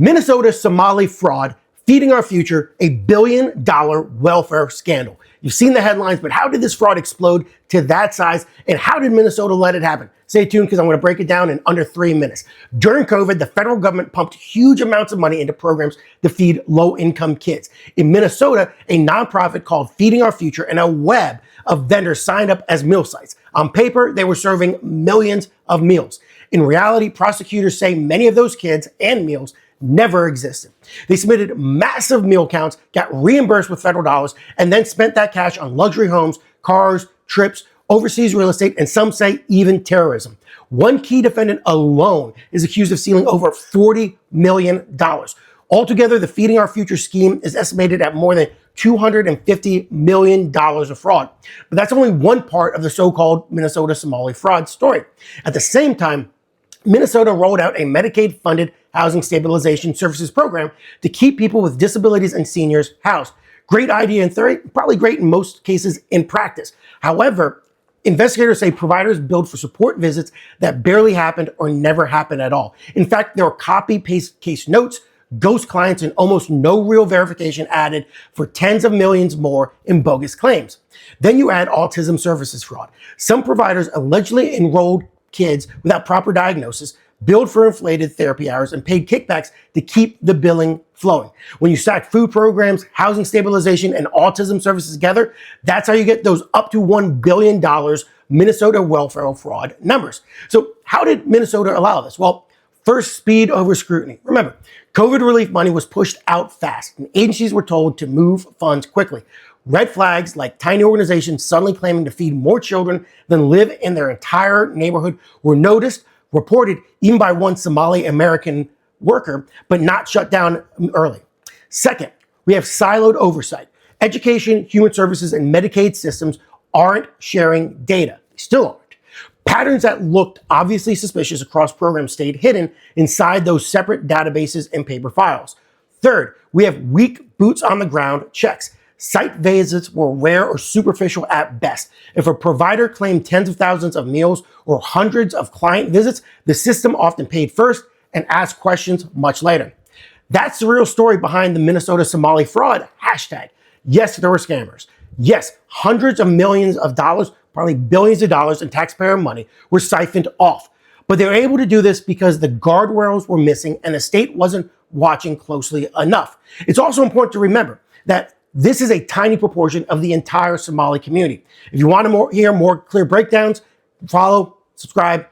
Minnesota Somali fraud, feeding our future, $1 billion welfare scandal. You've seen the headlines, but how did this fraud explode to that size? And how did Minnesota let it happen? Stay tuned because I'm going to break it down in under 3 minutes. During COVID, the federal government pumped huge amounts of money into programs to feed low-income kids. In Minnesota, a nonprofit called Feeding Our Future and a web of vendors signed up as meal sites. On paper, they were serving millions of meals. In reality, prosecutors say many of those kids and meals never existed. They submitted massive meal counts, got reimbursed with federal dollars, and then spent that cash on luxury homes, cars, trips, overseas real estate, and some say even terrorism. One key defendant alone is accused of stealing over $40 million. Altogether, the Feeding Our Future scheme is estimated at more than $250 million of fraud. But that's only one part of the so-called Minnesota Somali fraud story. At the same time, Minnesota rolled out a Medicaid-funded housing stabilization services program to keep people with disabilities and seniors housed. Great idea in theory, probably great in most cases in practice. However, investigators say providers billed for support visits that barely happened or never happened at all. In fact, there were copy-paste case notes, ghost clients, and almost no real verification added for tens of millions more in bogus claims. Then you add autism services fraud. Some providers allegedly enrolled kids without proper diagnosis, billed for inflated therapy hours, and paid kickbacks to keep the billing flowing. When you stack food programs, housing stabilization, and autism services together, that's how you get those up to $1 billion Minnesota welfare fraud numbers. So how did Minnesota allow this? Well, first, speed over scrutiny. Remember, COVID relief money was pushed out fast, and agencies were told to move funds quickly. Red flags like tiny organizations suddenly claiming to feed more children than live in their entire neighborhood were noticed, reported even by one Somali American worker, but not shut down early. Second, we have siloed oversight. Education, human services, and Medicaid systems aren't sharing data. They still aren't. Patterns that looked obviously suspicious across programs stayed hidden inside those separate databases and paper files. Third, we have weak boots on the ground checks. Site visits were rare or superficial at best. If a provider claimed tens of thousands of meals or hundreds of client visits, the system often paid first and asked questions much later. That's the real story behind the Minnesota Somali fraud hashtag. Yes, there were scammers. Yes, hundreds of millions of dollars, probably billions of dollars in taxpayer money were siphoned off. But they were able to do this because the guardrails were missing and the state wasn't watching closely enough. It's also important to remember that this is a tiny proportion of the entire Somali community. If you want to hear more clear breakdowns, follow, subscribe,